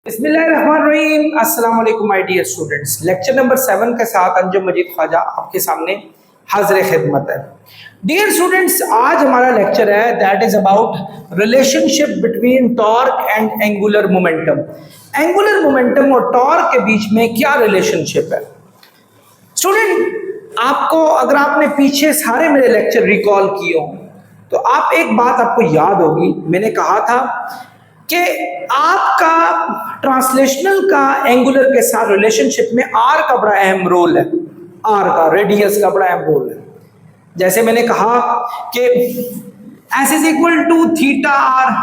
बिस्मिल्लाहिर्रहमानिर्रहीम। अस्सलाम वालेकुम my dear students. Lecture number 7 के साथ अंजुम मजीद ख्वाजा आपके सामने हाजिर खिदमत है। डियर स्टूडेंट्स, आज हमारा लेक्चर है that is about relationship between torque and angular momentum. Angular momentum और टॉर्क के बीच में क्या रिलेशनशिप है। स्टूडेंट, आपको अगर आपने पीछे सारे मेरे लेक्चर रिकॉल किए हो तो आप एक बात आपको याद होगी, मैंने कहा था कि आपका ट्रांसलेशनल का एंगुलर के साथ रिलेशनशिप में आर का बड़ा अहम रोल है। आर का, रेडियस का बड़ा अहम रोल है। जैसे मैंने कहा कि S is equal to theta R,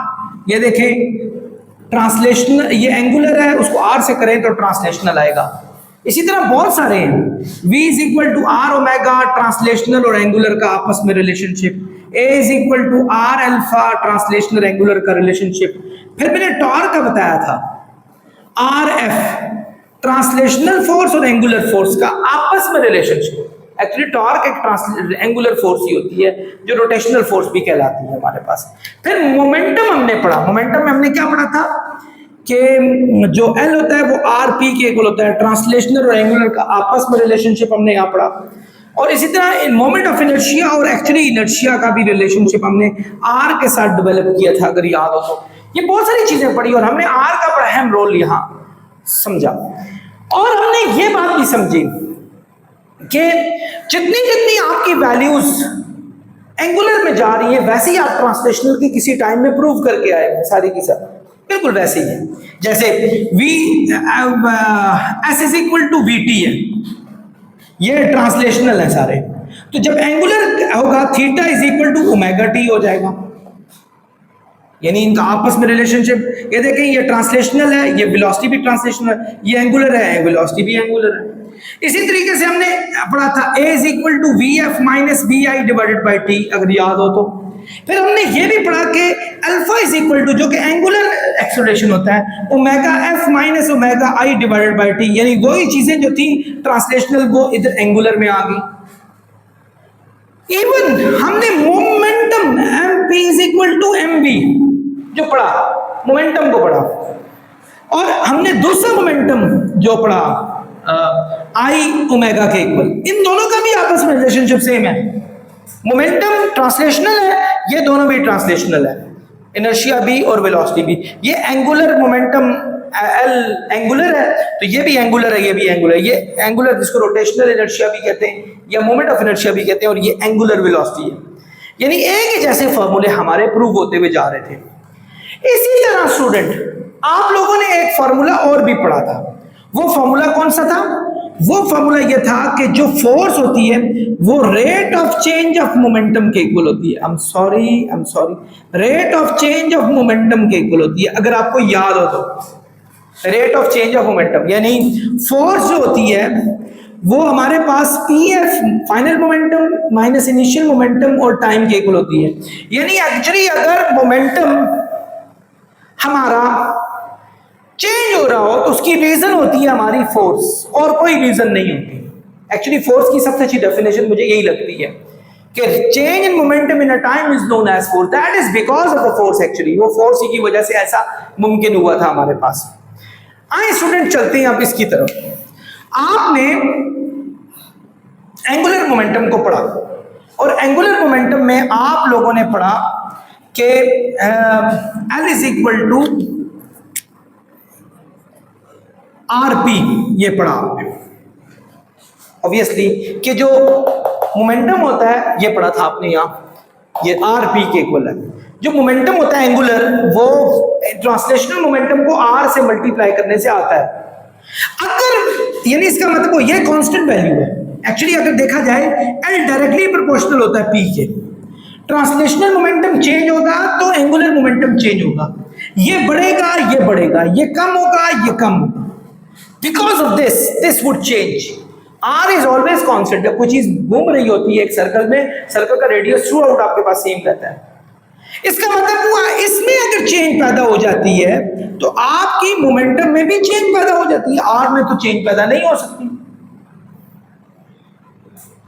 ये देखें ट्रांसलेशनल, ये एंगुलर है, उसको आर से करें तो ट्रांसलेशनल आएगा। इसी तरह बहुत सारे हैं। V is equal to R omega, translational और एंगुलर का आपस में relationship. A is equal to R alpha, translational angular का रिलेशनशिप। फिर मैंने टॉर्क का बताया था, आर एफ, ट्रांसलेशनल फोर्स और एंगुलर फोर्स का आपस में रिलेशनशिप। एक्चुअली टॉर्क एक एंगुलर फोर्स ही होती है जो रोटेशनल फोर्स भी कहलाती है हमारे पास। फिर मोमेंटम हमने पढ़ा। मोमेंटम में हमने क्या पढ़ा था कि जो L होता है वो आर पी के इक्वल होता है। ट्रांसलेशनल और एंगुलर का आपस में रिलेशनशिप हमने यहाँ पढ़ा। और इसी तरह मोमेंट ऑफ इनर्शिया और एक्चुअली इनर्शिया का भी रिलेशनशिप हमने आर के साथ डेवलप किया था, अगर याद हो तो। ये बहुत सारी चीजें पढ़ी और हमने आर का बड़ा अहम रोल यहाँ समझा। और हमने ये बात भी समझी कि जितनी जितनी आपकी वैल्यूज एंगुलर में जा रही है वैसे ही आप ट्रांसलेशनल की किसी टाइम में प्रूव करके आए हैं, सारी की सारी बिल्कुल वैसे ही है। जैसे V S is equal to V T है, ये ट्रांसलेशनल है सारे। तो जब एंगुलर होगा theta is equal to omega T हो जाएगा, यानी इनका आपस में रिलेशनशिप। ये देखें, ये ट्रांसलेशनल है, ये वेलोसिटी भी ट्रांसलेशनल है, ये एंगुलर है, वेलोसिटी भी एंगुलर है। इसी तरीके से हमने पढ़ा था A is equal to V F minus V I divided by T, अगर याद हो तो। फिर हमने ये भी पढ़ा कि अल्फा इज इक्वल टू, जो कि एंगुलर एक्सेलरेशन होता है, omega F minus omega I divided by T, यानी वही चीजें जो थी ट्रांसलेशनल वो इधर एंगुलर में आ गई। इवन हमने momentum M P is equal to M V जो पढ़ा, मोमेंटम को पढ़ा। और हमने दूसरा मोमेंटम जो पढ़ा आई ओमेगा के इक्वल। इन दोनों का भी आपस में रिलेशनशिप सेम है। मोमेंटम ट्रांसलेशनल है, ये दोनों भी ट्रांसलेशनल है, इनर्शिया भी और वेलोसिटी भी। ये एंगुलर मोमेंटम एल एंगुलर है तो ये भी एंगुलर है, ये भी एंगुलर है। ये एंगुलर जिसको रोटेशनल इनर्शिया भी कहते हैं या मोमेंट ऑफ इनर्शिया भी कहते हैं, और ये एंगुलर वेलोसिटी है। यानी एक ही जैसे फॉर्मूले हमारे प्रूव होते हुए जा रहे थे। इसी तरह स्टूडेंट, आप लोगों ने एक फॉर्मूला और भी पढ़ा था। वो फॉर्मूला कौन सा था? वो फॉर्मूला ये था कि जो फोर्स होती है वो rate of change of momentum के इक्वल होती है। I am sorry, rate of change of momentum के इक्वल होती है, अगर आपको याद हो तो। Rate of change of momentum यानी फोर्स जो होती है वो हमारे पास P F final momentum minus initial momentum और टाइम के इक्वल होती है। यानी एक्चुअली अगर मोमेंटम हमारा चेंज हो रहा हो तो उसकी रीजन होती है हमारी फोर्स, और कोई रीजन नहीं होती। एक्चुअली फोर्स की सबसे अच्छी डेफिनेशन मुझे यही लगती है कि change in momentum in a time is known as force, that is because of the force. Actually वो फोर्स ही की वजह से ऐसा मुमकिन हुआ था हमारे पास। आइए स्टूडेंट, चलते हैं अब इसकी तरफ। आपने एंगुलर मोमेंटम को पढ़ा और एंगुलर मोमेंटम में आप लोगों ने पढ़ा कि L is equal to R P, ये पढ़ा आपने ऑब्वियसली कि जो मोमेंटम होता है ये पढ़ा था आपने यहाँ, ये आर पी के इक्वल है। जो मोमेंटम होता है एंगुलर वो ट्रांसलेशनल मोमेंटम को आर से मल्टीप्लाई करने से आता है। अगर यानी इसका मतलब ये कांस्टेंट वैल्यू है। एक्चुअली अगर देखा जाए एल डायरेक्टली प्रोपोर्शनल होता है पी के। ट्रांसलेशनल मोमेंटम चेंज होगा तो एंगुलर मोमेंटम चेंज होगा, ये बढ़ेगा ये बढ़ेगा, ये कम होगा ये कम होगा। Because of this would change. R is always constant. जब कोई चीज घूम रही होती है एक सर्कल में, सर्कल का रेडियस थ्रू आउट आपके पास सेम रहता है। इसका मतलब हुआ इसमें अगर चेंज पैदा हो जाती है तो आपकी मोमेंटम में भी चेंज पैदा हो जाती है। आर में तो चेंज पैदा नहीं हो सकती।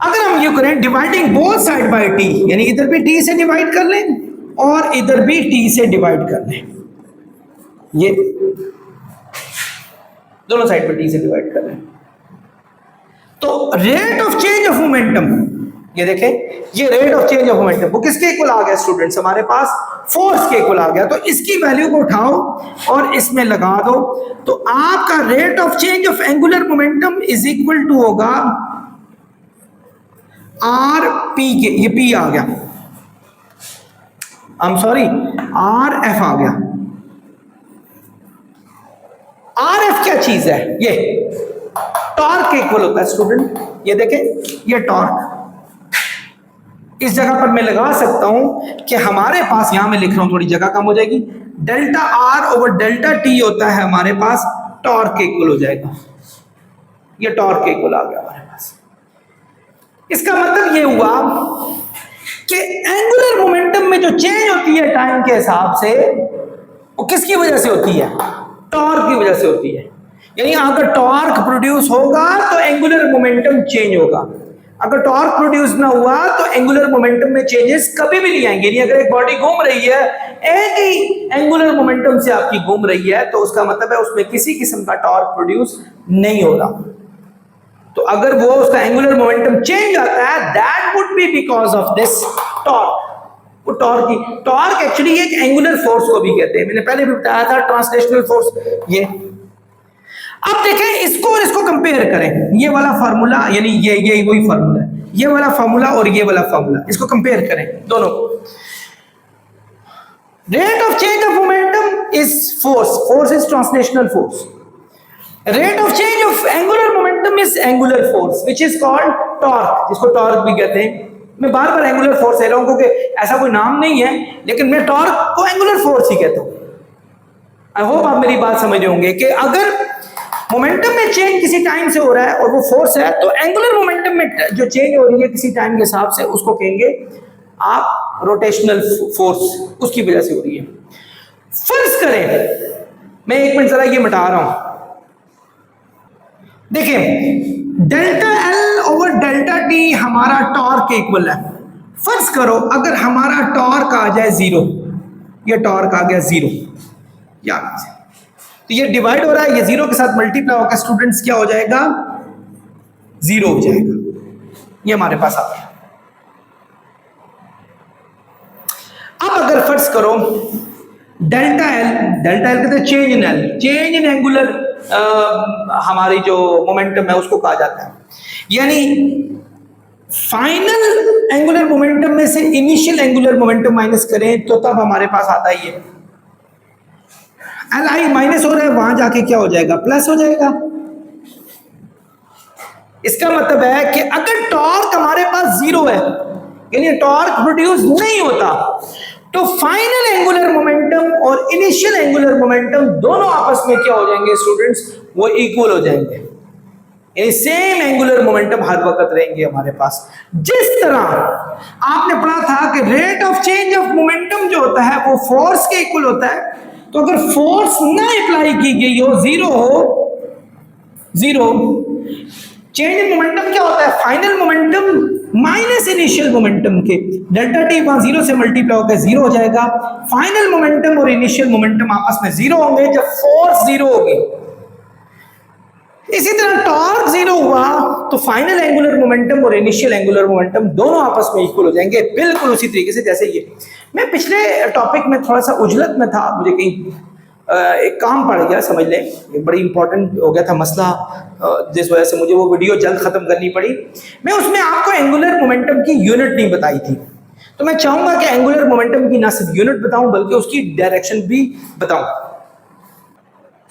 अगर हम ये करें dividing both side by T, यानी इधर भी टी से डिवाइड कर लें और इधर भी टी से डिवाइड कर लें, ये दोनों साइड पर डी से डिवाइड कर रहे हैं। तो rate of change of momentum, ये देखें, ये rate of change of momentum वो किसके इक्वल आ गया स्टूडेंट्स, हमारे पास फोर्स के इक्वल आ गया। तो इसकी वैल्यू को उठाओ और इसमें लगा दो, तो आपका rate of change of angular momentum is equal to होगा आर पी के, ये पी आ गया, I am sorry, R F आ गया। आर एफ क्या चीज है, ये टॉर्क के इक्वल होता है स्टूडेंट, ये देखें, ये टॉर्क। इस जगह पर मैं लगा सकता हूं कि हमारे पास, यहां मैं लिख रहा हूं, थोड़ी जगह कम हो जाएगी, delta R over delta T होता है हमारे पास, टॉर्क के इक्वल हो जाएगा। ये टॉर्क के इक्वल आ गया हमारे पास। इसका मतलब ये हुआ कि एंगुलर मोमेंटम में जो चेंज होती है टाइम के हिसाब से, वो किसकी वजह से होती है, टॉर्क की वजह से होती है। यानी अगर टॉर्क प्रोड्यूस होगा तो एंगुलर मोमेंटम चेंज होगा, अगर टॉर्क प्रोड्यूस ना हुआ तो एंगुलर मोमेंटम में चेंजेस कभी भी नहीं आएंगे। अगर एक बॉडी घूम रही है एक ही एंगुलर मोमेंटम से आपकी घूम रही है, तो उसका मतलब है उसमें किसी किस्म का टॉर्क प्रोड्यूस नहीं हो रहा। तो अगर वो उसका एंगुलर मोमेंटम चेंज आता है, that would be because of this torque. वो टॉर्क एक्चुअली एक एंगुलर फोर्स को भी कहते हैं, मैंने पहले भी बताया था, ट्रांसलेशनल फोर्स। ये अब देखें इसको और इसको कंपेयर करें, ये वाला फार्मूला, यानी ये वही फार्मूला है, ये वाला फार्मूला और ये वाला फार्मूला, इसको कंपेयर करें दोनों को। Rate of change of momentum is force is translational force, rate of change of angular momentum is angular force which is called torque, जिसको टॉर्क भी कहते हैं। मैं बार बार एंगुलर फोर्स कह रहा हूं क्योंकि ऐसा कोई नाम नहीं है, लेकिन मैं टॉर्क को एंगुलर फोर्स ही कहता हूं। आई होप आप मेरी बात समझ रहे होंगे कि अगर मोमेंटम में चेंज किसी टाइम से हो रहा है और वो फोर्स है, तो एंगुलर मोमेंटम में जो चेंज हो रही है किसी टाइम के हिसाब से, उसको कहेंगे आप रोटेशनल फोर्स, उसकी वजह से हो रही है। फर्ज करें, मैं एक मिनट जरा ये मिटा रहा हूं, देखिए delta L over delta T हमारा टॉर्क के इक्वल है। फर्ज करो अगर हमारा टॉर्क आ जाए जीरो, ये टॉर्क आ गया जीरो, याद, तो ये डिवाइड हो रहा है, ये जीरो के साथ मल्टीप्लाई होकर स्टूडेंट्स क्या हो जाएगा, जीरो हो जाएगा। ये हमारे पास आ गया। अब अगर फर्ज करो डेल्टा एल कहते हैं change in L, change in angular हमारी जो मोमेंटम है उसको कहा जाता है। यानी फाइनल एंगुलर मोमेंटम में से इनिशियल एंगुलर मोमेंटम माइनस करें तो तब हमारे पास आता ही है एल आई माइनस हो रहा है, वहां जाके क्या हो जाएगा, प्लस हो जाएगा। इसका मतलब है कि अगर टॉर्क हमारे पास जीरो है, यानी टॉर्क प्रोड्यूस नहीं होता, तो फाइनल एंगुलर मोमेंटम और इनिशियल एंगुलर मोमेंटम दोनों आपस में क्या हो जाएंगे स्टूडेंट्स, वो इक्वल हो जाएंगे। यानी सेम एंगुलर मोमेंटम हर वक्त रहेंगे हमारे पास। जिस तरह आपने पढ़ा था कि rate of change of momentum जो होता है वो फोर्स के इक्वल होता है, तो अगर फोर्स ना अप्लाई की गई हो, जीरो, चेंज इन मोमेंटम क्या होता है, final momentum minus initial momentum के, डेल्टा टी वहां जीरो से मल्टीप्लाई होकर जीरो हो जाएगा। फाइनल मोमेंटम और इनिशियल मोमेंटम आपस में जीरो होंगे जब फोर्स जीरो होगी। इसी तरह टॉर्क जीरो हुआ तो फाइनल एंगुलर मोमेंटम और इनिशियल एंगुलर मोमेंटम दोनों आपस में इक्वल हो जाएंगे, बिल्कुल उसी तरीके से जैसे ये। मैं पिछले टॉपिक में थोड़ा सा उजलत में था, मुझे कहीं एक काम पड़ गया, समझ लें, एक बड़ी इंपॉर्टेंट हो गया था मसला, जिस वजह से मुझे वो वीडियो जल्द खत्म करनी पड़ी। मैं उसमें आपको एंगुलर मोमेंटम की यूनिट नहीं बताई थी, तो मैं चाहूंगा कि एंगुलर मोमेंटम की ना सिर्फ यूनिट बताऊं बल्कि उसकी डायरेक्शन भी बताऊं।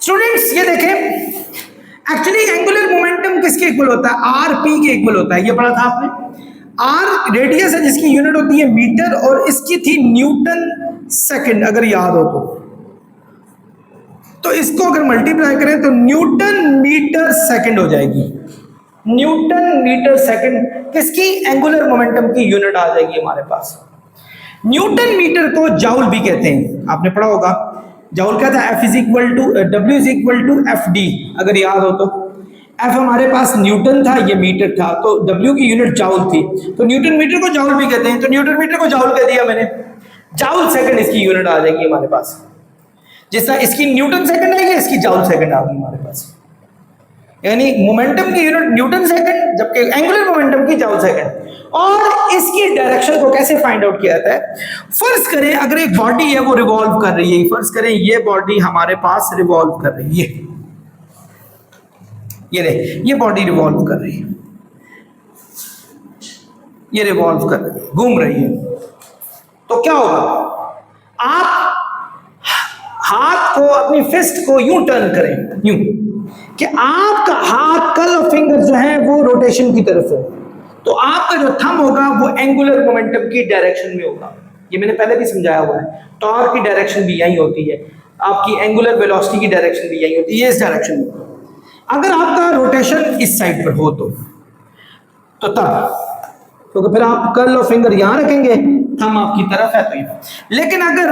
स्टूडेंट्स ये देखें, एक्चुअली एंगुलर मोमेंटम किसके इक्वल होता है, आर पी के इक्वल होता है। ये पढ़ा था आपने। आर रेडियस है जिसकी यूनिट होती है मीटर, और इसकी थी न्यूटन सेकंड, अगर याद हो तो इसको अगर मल्टीप्लाई करें तो न्यूटन मीटर सेकंड हो जाएगी। न्यूटन मीटर सेकंड किसकी, एंगुलर मोमेंटम की यूनिट आ जाएगी हमारे पास। न्यूटन मीटर को जाउल भी कहते हैं, आपने पढ़ा होगा। जाउल क्या था, F is equal to W is equal to FD, अगर याद हो तो। F हमारे पास न्यूटन था, ये मीटर था, तो W की यूनिट जाउल थी, तो न्यूटन मीटर को जाउल भी कहते हैं। तो न्यूटन मीटर को जाउल कह दिया मैंने, जाउल सेकंड इसकी यूनिट आ जाएगी हमारे पास। जिस तरह इसकी न्यूटन सेकंड आएगी, इसकी जाउल सेकंड आ गई हमारे पास। यानी मोमेंटम की यूनिट न्यूटन सेकंड, जबकि एंगुलर मोमेंटम की जूल सेकंड। और इसकी डायरेक्शन को कैसे फाइंड आउट किया जाता है? फर्ज करें अगर एक बॉडी है वो रिवॉल्व कर रही है, फर्ज करें ये बॉडी हमारे पास रिवॉल्व कर रही है, ये बॉडी रिवॉल्व कर रही है, ये रिवॉल्व कर रही है, घूम रही है, तो क्या होगा? आप हाथ को, अपनी फिस्ट को यूं टर्न करें, यूं कि आपका हाथ, कर्ल फिंगर जो है वो रोटेशन की तरफ हो, तो आपका जो थंब होगा वो एंगुलर मोमेंटम की डायरेक्शन में होगा। ये मैंने पहले भी समझाया हुआ है, टॉर्क की डायरेक्शन भी यही होती है, आपकी एंगुलर वेलोसिटी की डायरेक्शन भी यही होती है, इस डायरेक्शन में। अगर आपका रोटेशन इस साइड पर हो तो तब, क्योंकि फिर आप कर्ल और फिंगर यहां रखेंगे, थंब आपकी तरफ है तो ये। लेकिन अगर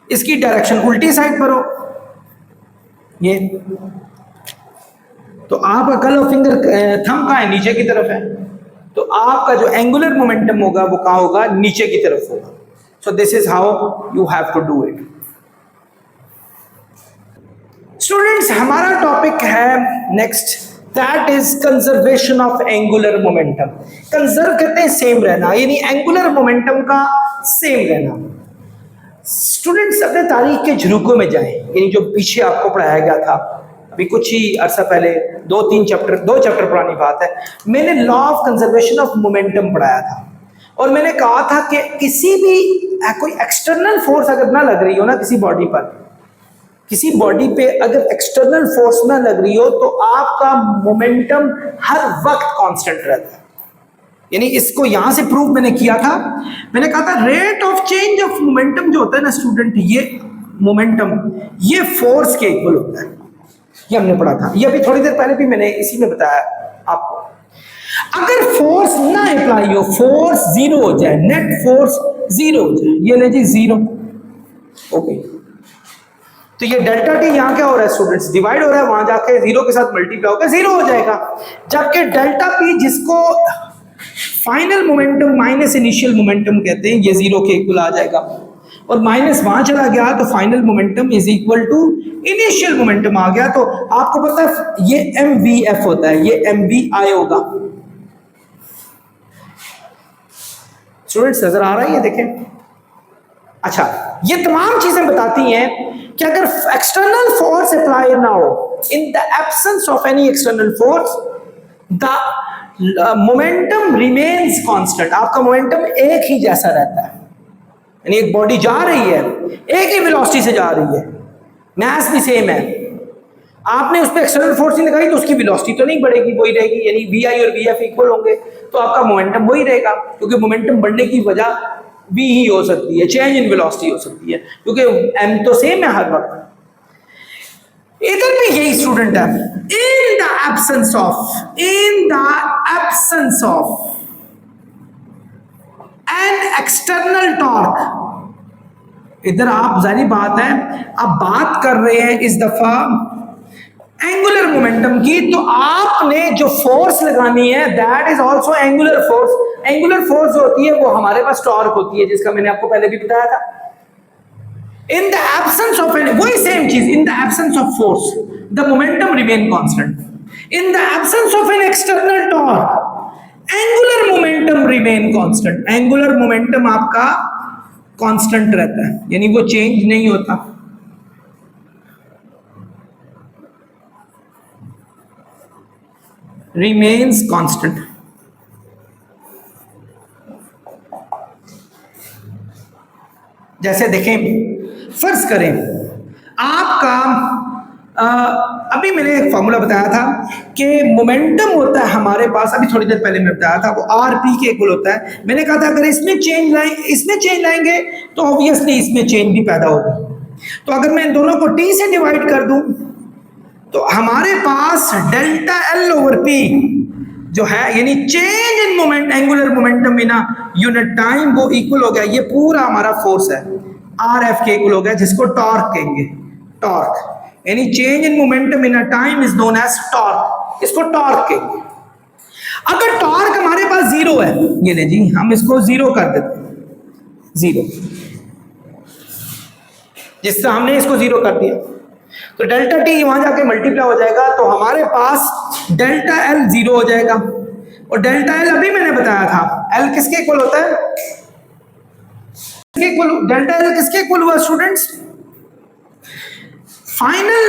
इसकी डायरेक्शन उल्टी साइड पर हो, ये, तो आपका कर्ल और फिंगर, थंब कहां है? नीचे की तरफ है, तो आपका जो एंगुलर मोमेंटम होगा वो कहां होगा? नीचे की तरफ होगा। So this is how you have to do it. Students, हमारा टॉपिक है next, that is conservation of angular momentum. Conserve कहते हैं सेम रहना, यानी एंगुलर मोमेंटम का सेम रहना। स्टूडेंट्स, अपने तारीख के झरोकों में जाएं, यानी जो पीछे आपको पढ़ाया गया था अभी कुछ ही अरसा पहले, दो चैप्टर पुरानी बात है, मैंने law of conservation of momentum पढ़ाया था। और मैंने कहा था कि किसी भी कोई एक्सटर्नल फोर्स अगर ना लग रही हो ना किसी बॉडी पर, किसी बॉडी पे अगर एक्सटर्नल फोर्स ना लग रही हो, तो आपका मोमेंटम हर वक्त कांस्टेंट रहता है। यानी इसको यहां से प्रूव मैंने किया था, मैंने कहा था rate of change of momentum जो होता है ना स्टूडेंट, ये मोमेंटम ये फोर्स के इक्वल होता है, ये हमने पढ़ा था। ये अभी थोड़ी देर पहले भी मैंने इसी में बताया आपको। अगर फोर्स ना अप्लाई हो, फोर्स जीरो हो जाए, नेट फोर्स जीरो हो जाए, ये ले जी जीरो, ओके, तो ये डेल्टा टी यहाँ क्या हो रहा है स्टूडेंट्स? डिवाइड हो रहा है, वहां जाके जीरो के साथ मल्टीप्लाई होकर जीरो हो जाएगा। जबकि डेल्टा पी, जिसको final momentum minus initial momentum कहते हैं, ये जीरो के इक्वल आ जाएगा, और माइनस वहां चला गया तो final momentum is equal to initial momentum आ गया। तो आपको पता है ये mvf होता है, ये mvi होगा। स्टूडेंट्स, नजर आ रहा है ये? देखें, अच्छा, ये तमाम चीजें बताती हैं कि अगर एक्सटर्नल फोर्स अप्लाई ना हो, इन the absence of any external force, the momentum remains constant. आपका मोमेंटम एक ही जैसा रहता है, यानी एक बॉडी जा रही है, एक ही वेलोसिटी से जा रही है, मास भी सेम है, आपने उस पर एक्सटर्नल फोर्स नहीं लगाई तो उसकी वेलोसिटी तो नहीं बढ़ेगी, वही रहेगी, यानी वी आई और वी एफ इक्वल होंगे, तो आपका मोमेंटम वही रहेगा, क्योंकि मोमेंटम बढ़ने की वजह वी ही हो सकती है, चेंज इन वेलोसिटी हो सकती है, क्योंकि एम तो सेम है हर वक्त। इधर भी यही स्टूडेंट है, इन the absence of an external torque. इधर आप, जारी बात है, आप बात कर रहे हैं इस दफा एंगुलर मोमेंटम की, तो आपने जो फोर्स लगानी है that is also angular force. Angular force जो होती है वो हमारे पास टॉर्क होती है, जिसका मैंने आपको पहले भी बताया था। In the absence of an, वही सेम चीज, in the absence of force the momentum remain constant. In the absence of an external torque angular momentum remain constant. Angular momentum आपका कांस्टेंट रहता है, यानी वो चेंज नहीं होता। Remains constant. जैसे देखें, फर्ज करें आपका अभी मैंने एक फॉर्मूला बताया था कि मोमेंटम होता है हमारे पास, अभी थोड़ी देर पहले मैं बताया था, वो आर पी के इक्वल होता है। मैंने कहा था अगर इसमें चेंज लाएंगे तो ऑब्वियसली इसमें चेंज भी पैदा होगी। तो अगर मैं इन दोनों को टी से डिवाइड कर दूं तो हमारे पास डेल्टा एल ओवर पी जो है, यानी change in moment, angular momentum in unit time, वो इक्वल हो गया, ये पूरा हमारा फोर्स है, आर एफ के इक्वल हो गया, जिसको टॉर्क कहेंगे। टॉर्क यानी change in momentum in a time is known as torque, इसको टॉर्क कहेंगे। अगर टॉर्क हमारे पास जीरो है, ये ले जी, हम इसको जीरो कर देते हैं, जीरो, जिससे हमने इसको जीरो कर दिया, तो डेल्टा टी वहां जाके मल्टीप्लाई हो जाएगा, तो हमारे पास डेल्टा एल 0 हो जाएगा। और डेल्टा एल अभी मैंने बताया था, एल किसके इक्वल होता है, डेल्टा एल किसके इक्वल हुआ students, final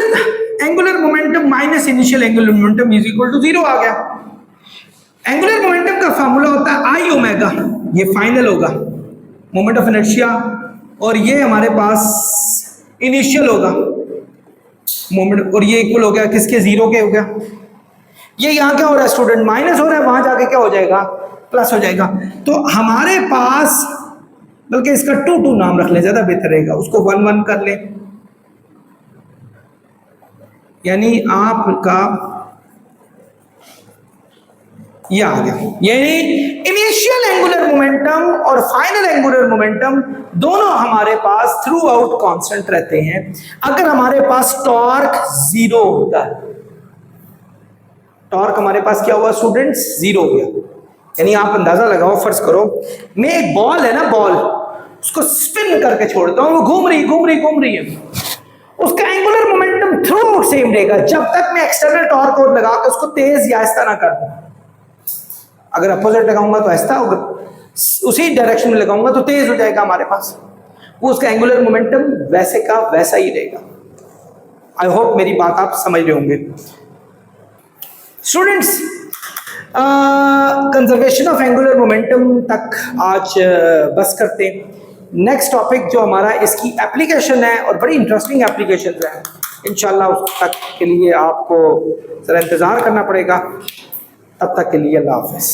angular momentum minus initial angular momentum is equal to 0 आ गया। एंगुलर मोमेंटम का फार्मूला होता है आई ओमेगा, ये फाइनल होगा मोमेंट ऑफ इनर्शिया, और ये हमारे पास इनिशियल होगा मोमेंट, और ये इक्वल हो गया किसके, 0 के हो गया। ये यहां क्या हो रहा है स्टूडेंट, माइनस हो रहा है, वहां जाके क्या हो जाएगा, प्लस हो जाएगा। तो हमारे पास, बल्कि इसका 2 नाम रख ले, ज्यादा बेहतर रहेगा, उसको 1 1 कर ले, यानी आपका ये आ गया। यानी इनिशियल एंगुलर मोमेंटम और फाइनल एंगुलर मोमेंटम दोनों हमारे पास थ्रू आउट कांस्टेंट रहते हैं अगर हमारे पास टॉर्क 0 होता है। टॉर्क हमारे पास क्या हुआ स्टूडेंट्स, 0 हो गया। यानी आप अंदाजा लगाओ, फर्ज करो मैं एक बॉल है ना, बॉल उसको स्पिन करके छोड़ता हूं, वो घूम रही है, उसका angular momentum through out same रहेगा जब तक मैं एक्सटर्नल टॉर्क और लगा के उसको तेज या आहिस्ता ना कर दूं। अगर अपोजिट लगाऊंगा तो आहिस्ता होगा, उसी डायरेक्शन में लगाऊंगा तो तेज हो जाएगा हमारे पास, वो उसका एंगुलर मोमेंटम वैसे का वैसा ही रहेगा। आई होप मेरी बात आप समझ रहे होंगे students. Conservation of angular momentum तक आज बस करते हैं। नेक्स्ट टॉपिक जो हमारा, इसकी एप्लीकेशन है और बड़ी इंटरेस्टिंग एप्लीकेशन है, इंशाल्लाह उस तक के लिए आपको ज़रा इंतज़ार करना पड़ेगा। तब तक के लिए अल्लाह हाफ़िज़।